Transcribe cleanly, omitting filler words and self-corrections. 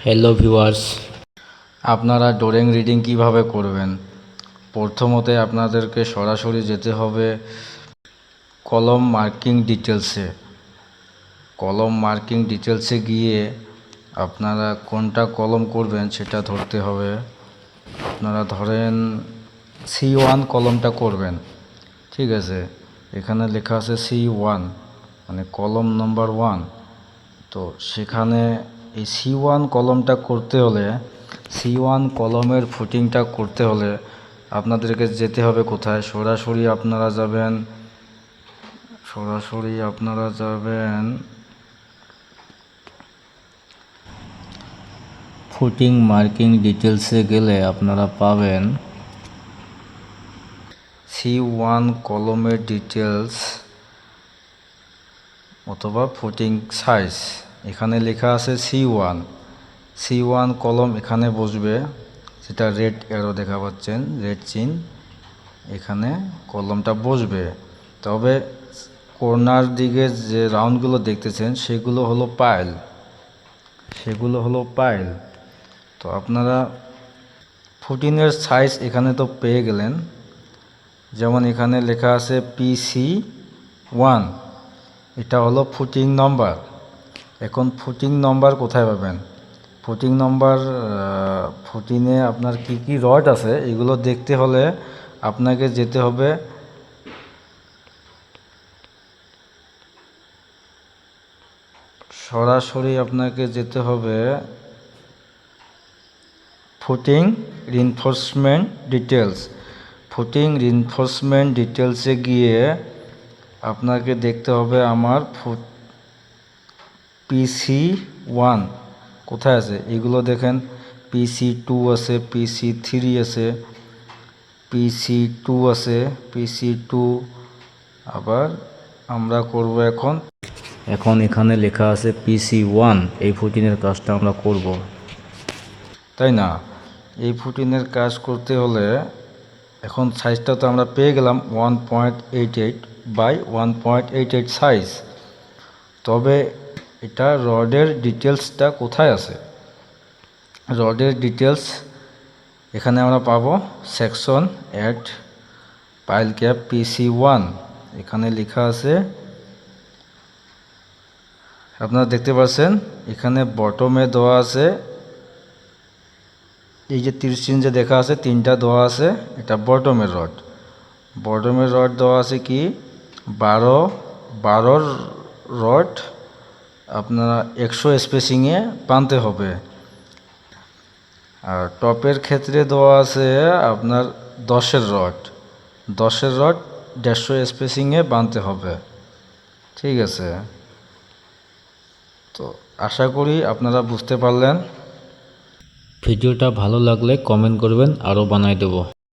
Hello viewers, আপনারা drawing reading কিভাবে করবেন? প্রথমত আপনাদেরকে সরাসরি যেতে হবে কলম মার্কিং ডিটেলসে গিয়ে আপনারা কোনটা কলম করবেন সেটা ধরতে হবে। আপনারা ধরেন C1 কলমটা করবেন, ঠিক আছে। এখানে লেখা আছে C1 মানে কলম নাম্বার 1। তো সেখানে এই C1 কলমটা করতে হলে, C1 কলমের ফুটিংটা করতে হলে আপনাদেরকে যেতে হবে কোথায়? সরাসরি আপনারা যাবেন ফুটিং মার্কিং ডিটেলসে গেলে আপনারা পাবেন C1 কলমের ডিটেলস অথবা ফুটিং সাইজ। এখানে লেখা আছে C1 কলম এখানে বসবে, সেটা রেড অ্যারো দেখা পাচ্ছেন, রেড চিন, এখানে কলমটা বসবে। তবে কর্নার দিকে যে রাউন্ডগুলো দেখতেছেন সেগুলো হলো পাইল। তো আপনারা ফুটিংয়ের সাইজ এখানে তো পেয়ে গেলেন, যেমন এখানে লেখা আছে PC1, এটা হলো ফুটিং নম্বর। এখন ফুটিং নম্বর কোথায় পাবেন? ফুটিংয়ে আপনার কি কি রড আছে এগুলো দেখতে হলে আপনাকে যেতে হবে ফুটিং রিনফোর্সমেন্ট ডিটেলসে গিয়ে আপনাকে দেখতে হবে আমার PC1 কোথায় আছে। এগুলো দেখেন PC2 আছে, PC3 আছে, PC2 আছে, PC2। আবার আমরা করব এখন এখানে লেখা আছে PC1, এই ফুটিনের কাজটা আমরা করব, তাই না? এই ফুটিনের কাজ করতে হলে এখন সাইজটা তো আমরা পেয়ে গেলাম 1.88 বাই 1.88 সাইজ। তবে এটা রডের ডিটেলসটা কোথায় আছে? রডের ডিটেলস এখানে আমরা পাবো section at pile cap PC1, এখানে লেখা আছে, আপনারা দেখতে পাচ্ছেন। এখানে বটমে দেওয়া আছে, এই যে 30 চিহ্ন যে দেখা আছে, 3টা দেওয়া আছে, এটা বটমের রড দেওয়া আছে কি 12 রড আপনারা 100 স্পেসিংয়ে বাঁধতে হবে। আর টপের ক্ষেত্রে দেওয়া আছে আপনার 10 রড 150 স্পেসিংয়ে বাঁধতে হবে, ঠিক আছে। তো আশা করি আপনারা বুঝতে পারলেন। ভিডিওটা ভালো লাগলে কমেন্ট করবেন, আরও বানাই দেব।